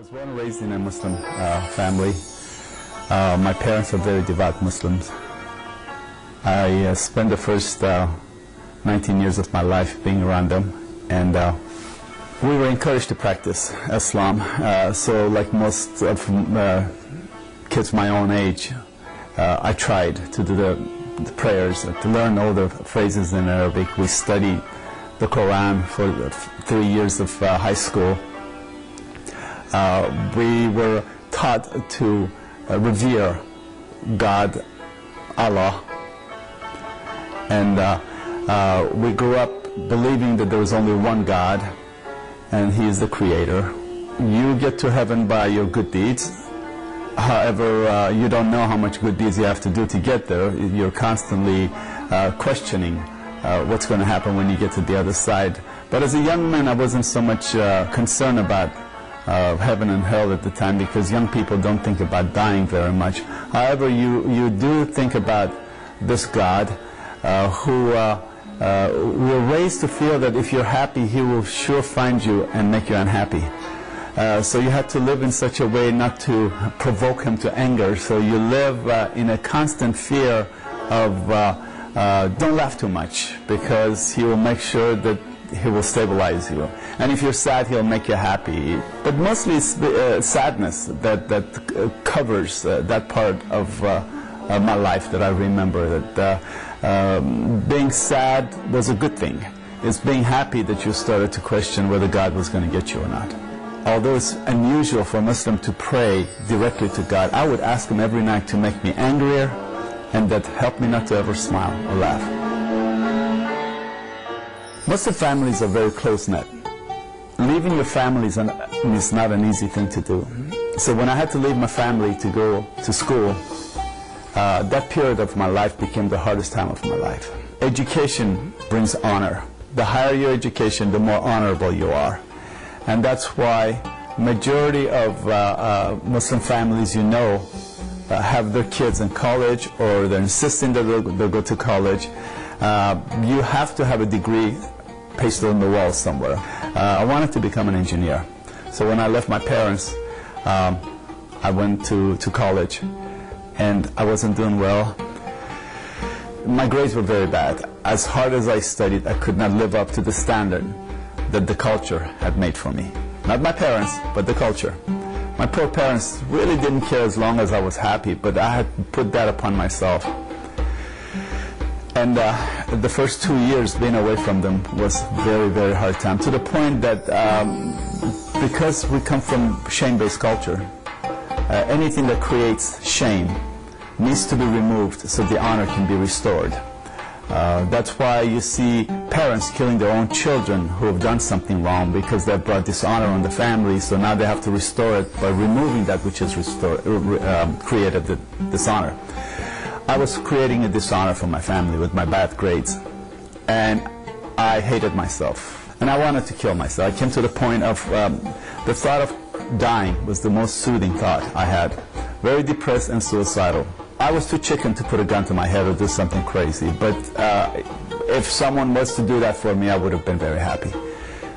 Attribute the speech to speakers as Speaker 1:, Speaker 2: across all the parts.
Speaker 1: was born and raised in a Muslim family. My parents are very devout Muslims. I spent the first 19 years of my life being around them, and we were encouraged to practice Islam. So like most of kids my own age, I tried to do the prayers, to learn all the phrases in Arabic. We studied the Quran for 3 years of high school. We were taught to revere God, Allah, and we grew up believing that there was only one God, and He is the Creator. You get to heaven by your good deeds. However, you don't know how much good deeds you have to do to get there. You're constantly questioning what's going to happen when you get to the other side. But as a young man, I wasn't so much concerned about heaven and hell at the time, because young people don't think about dying very much. However, you do think about this God who we're raised to feel that if you're happy, He will sure find you and make you unhappy. So you have to live in such a way not to provoke Him to anger. So you live in a constant fear of don't laugh too much, because He will make sure that He will stabilize you. And if you're sad, He'll make you happy. But mostly it's sadness that covers that part of my life that I remember. That being sad was a good thing. It's being happy that you started to question whether God was going to get you or not. Although it's unusual for a Muslim to pray directly to God, I would ask Him every night to make me angrier, and that helped me not to ever smile or laugh. Muslim families are very close-knit. Leaving your family is not an easy thing to do. So when I had to leave my family to go to school, that period of my life became the hardest time of my life. Education brings honor. The higher your education, the more honorable you are. And that's why majority of Muslim families have their kids in college, or they're insisting that they'll go to college. You have to have a degree pasted on the wall somewhere. I wanted to become an engineer. So when I left my parents, I went to college, and I wasn't doing well. My grades were very bad. As hard as I studied, I could not live up to the standard that the culture had made for me. Not my parents, but the culture. My poor parents really didn't care as long as I was happy, but I had put that upon myself. And the first 2 years being away from them was very, very hard time, to the point that because we come from shame-based culture, anything that creates shame needs to be removed so the honor can be restored. That's why you see parents killing their own children who have done something wrong, because they've brought dishonor on the family, so now they have to restore it by removing that which has created the dishonor. I was creating a dishonor for my family with my bad grades, and I hated myself, and I wanted to kill myself. I came to the point of the thought of dying was the most soothing thought I had. Very depressed and suicidal. I was too chicken to put a gun to my head or do something crazy, but if someone was to do that for me, I would have been very happy.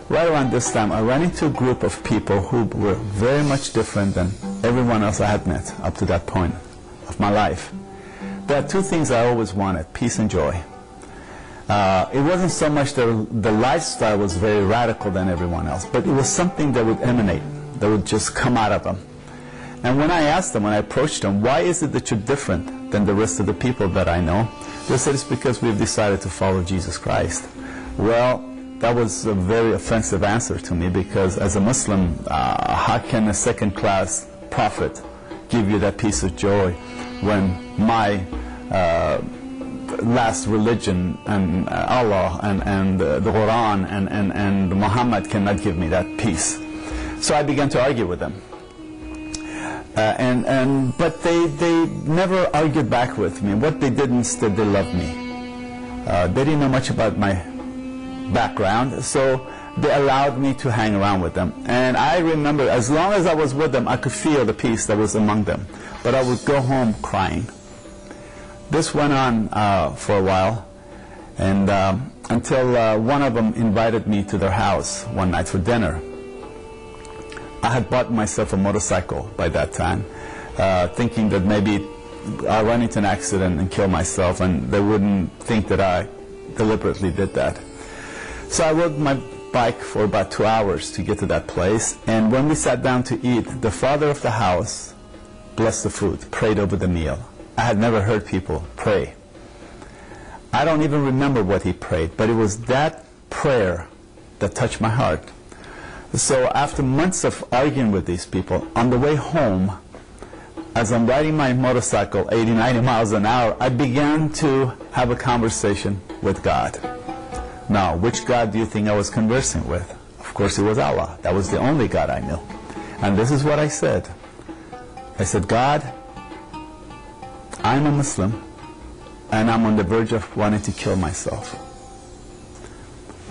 Speaker 1: Right around this time, I ran into a group of people who were very much different than everyone else I had met up to that point of my life. There are two things I always wanted: peace and joy. It wasn't so much the lifestyle was very radical than everyone else, but it was something that would emanate, that would just come out of them. And when I asked them, when I approached them, why is it that you're different than the rest of the people that I know? They said, it's because we've decided to follow Jesus Christ. Well, that was a very offensive answer to me, because as a Muslim, how can a second-class prophet give you that peace of joy when my last religion and Allah and the Quran and Muhammad cannot give me that peace? So I began to argue with them. But they never argued back with me. What they did instead, they loved me. They didn't know much about my background, so they allowed me to hang around with them. And I remember, as long as I was with them, I could feel the peace that was among them. But I would go home crying. This went on for a while, and until one of them invited me to their house one night for dinner. I had bought myself a motorcycle by that time, thinking that maybe I'll run into an accident and kill myself, and they wouldn't think that I deliberately did that. So I rode my bike for about 2 hours to get to that place, and when we sat down to eat, the father of the house blessed the food, prayed over the meal. I had never heard people pray. I don't even remember what he prayed, but it was that prayer that touched my heart. So after months of arguing with these people, on the way home, as I'm riding my motorcycle 80, 90 miles an hour, I began to have a conversation with God. Now, which God do you think I was conversing with? Of course, it was Allah. That was the only God I knew. And this is what I said. I said, God, I'm a Muslim, and I'm on the verge of wanting to kill myself.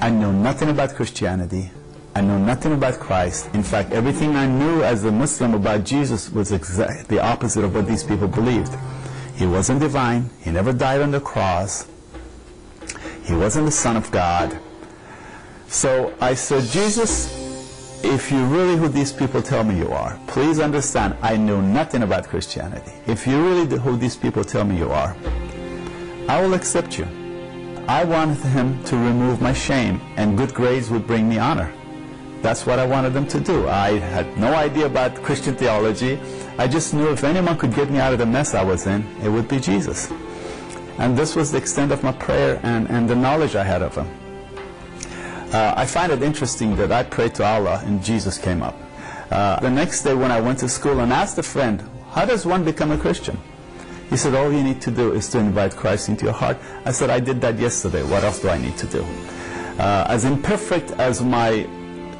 Speaker 1: I know nothing about Christianity. I know nothing about Christ. In fact, everything I knew as a Muslim about Jesus was exactly the opposite of what these people believed. He wasn't divine. He never died on the cross. He wasn't the Son of God. So I said, Jesus, if you're really who these people tell me you are, please understand, I know nothing about Christianity. If you're really who these people tell me you are, I will accept you. I wanted him to remove my shame, and good grades would bring me honor. That's what I wanted them to do. I had no idea about Christian theology. I just knew if anyone could get me out of the mess I was in, it would be Jesus. And this was the extent of my prayer and the knowledge I had of him. I find it interesting that I prayed to Allah and Jesus came up. The next day when I went to school and asked a friend, how does one become a Christian? He said, all you need to do is to invite Christ into your heart. I said, I did that yesterday. What else do I need to do? As imperfect as my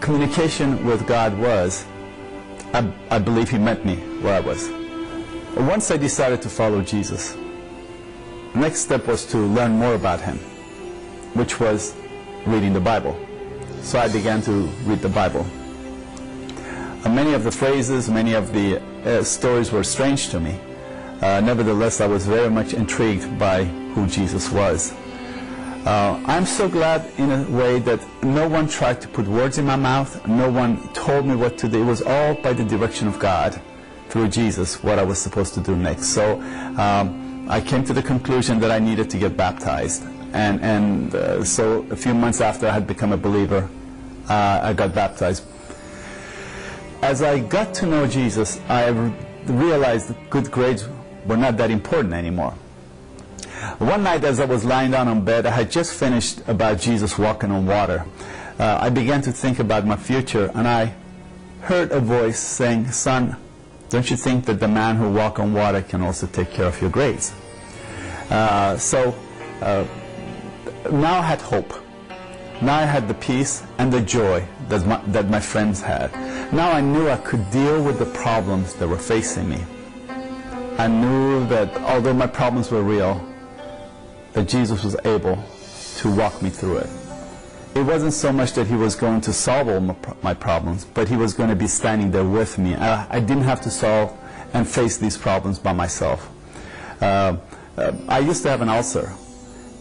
Speaker 1: communication with God was, I believe he met me where I was. Once I decided to follow Jesus, the next step was to learn more about him, which was reading the Bible. So I began to read the Bible. Many of the phrases, many of the stories were strange to me. Nevertheless, I was very much intrigued by who Jesus was. I'm so glad in a way that no one tried to put words in my mouth, no one told me what to do. It was all by the direction of God through Jesus what I was supposed to do next. So I came to the conclusion that I needed to get baptized. So a few months after I had become a believer, I got baptized. As I got to know Jesus, I realized that good grades were not that important anymore. One night as I was lying down on bed, I had just finished about Jesus walking on water. I began to think about my future, and I heard a voice saying, son, don't you think that the man who walks on water can also take care of your grades? So now I had hope. Now I had the peace and the joy that my friends had. Now I knew I could deal with the problems that were facing me. I knew that although my problems were real, that Jesus was able to walk me through it. It wasn't so much that he was going to solve all my problems, but he was going to be standing there with me. I didn't have to solve and face these problems by myself. I used to have an ulcer,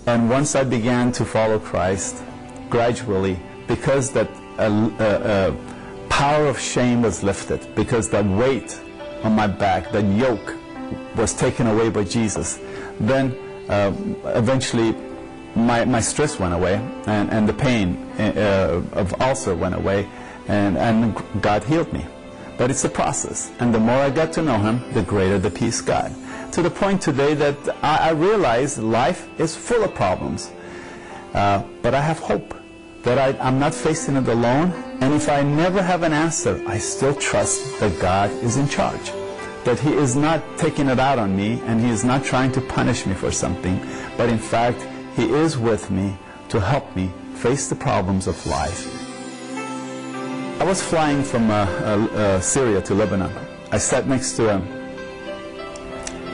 Speaker 1: and once I began to follow Christ, gradually, because that power of shame was lifted, because that weight on my back, that yoke was taken away by Jesus, then eventually my stress went away, and the pain of ulcer went away, and God healed me. But it's a process, and the more I got to know him, the greater the peace got. To the point today that I realize life is full of problems, but I have hope that I'm not facing it alone, and if I never have an answer, I still trust that God is in charge, that he is not taking it out on me, and he is not trying to punish me for something, but in fact, he is with me to help me face the problems of life. I was flying from Syria to Lebanon. I sat next to an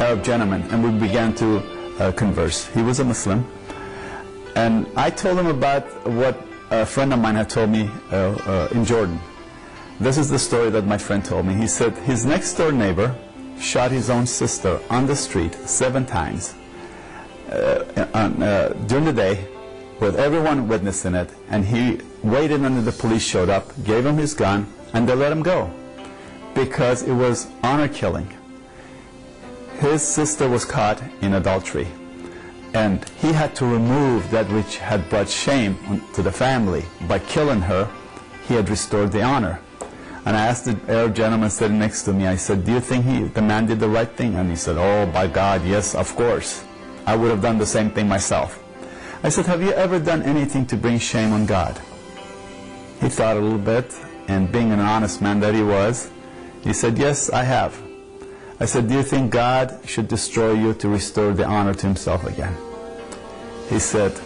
Speaker 1: Arab gentleman, and we began to converse. He was a Muslim, and I told him about what a friend of mine had told me in Jordan. This is the story that my friend told me. He said his next door neighbor shot his own sister on the street 7 times during the day, with everyone witnessing it, and he waited until the police showed up, gave him his gun, and they let him go. because it was honor killing. His sister was caught in adultery, and he had to remove that which had brought shame to the family. By killing her, he had restored the honor. And I asked the Arab gentleman sitting next to me, I said, do you think the man did the right thing? And he said, oh, by God, yes, of course. I would have done the same thing myself. I said, have you ever done anything to bring shame on God? He thought a little bit, and being an honest man that he was, he said, yes, I have. I said, do you think God should destroy you to restore the honor to himself again? He said,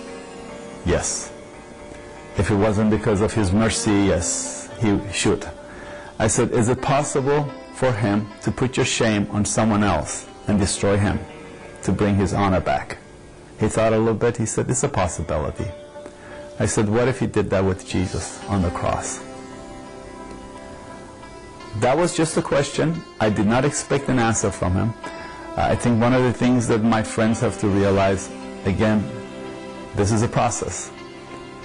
Speaker 1: yes. If it wasn't because of his mercy, yes, he should. I said, is it possible for him to put your shame on someone else and destroy him to bring his honor back? He thought a little bit. He said, it's a possibility. I said, what if he did that with Jesus on the cross? That was just a question. I did not expect an answer from him. I think one of the things that my friends have to realize, again, this is a process.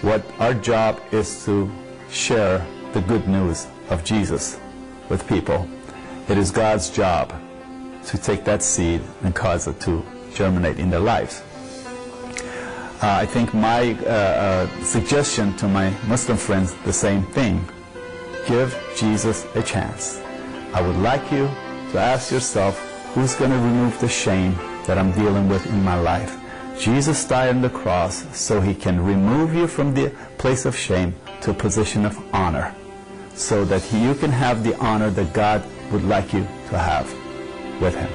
Speaker 1: What our job is to share the good news of Jesus with people. It is God's job to take that seed and cause it to germinate in their lives. I think my suggestion to my Muslim friends, the same thing. Give Jesus a chance. I would like you to ask yourself, who's going to remove the shame that I'm dealing with in my life? Jesus died on the cross so he can remove you from the place of shame to a position of honor, so that you can have the honor that God would like you to have with him.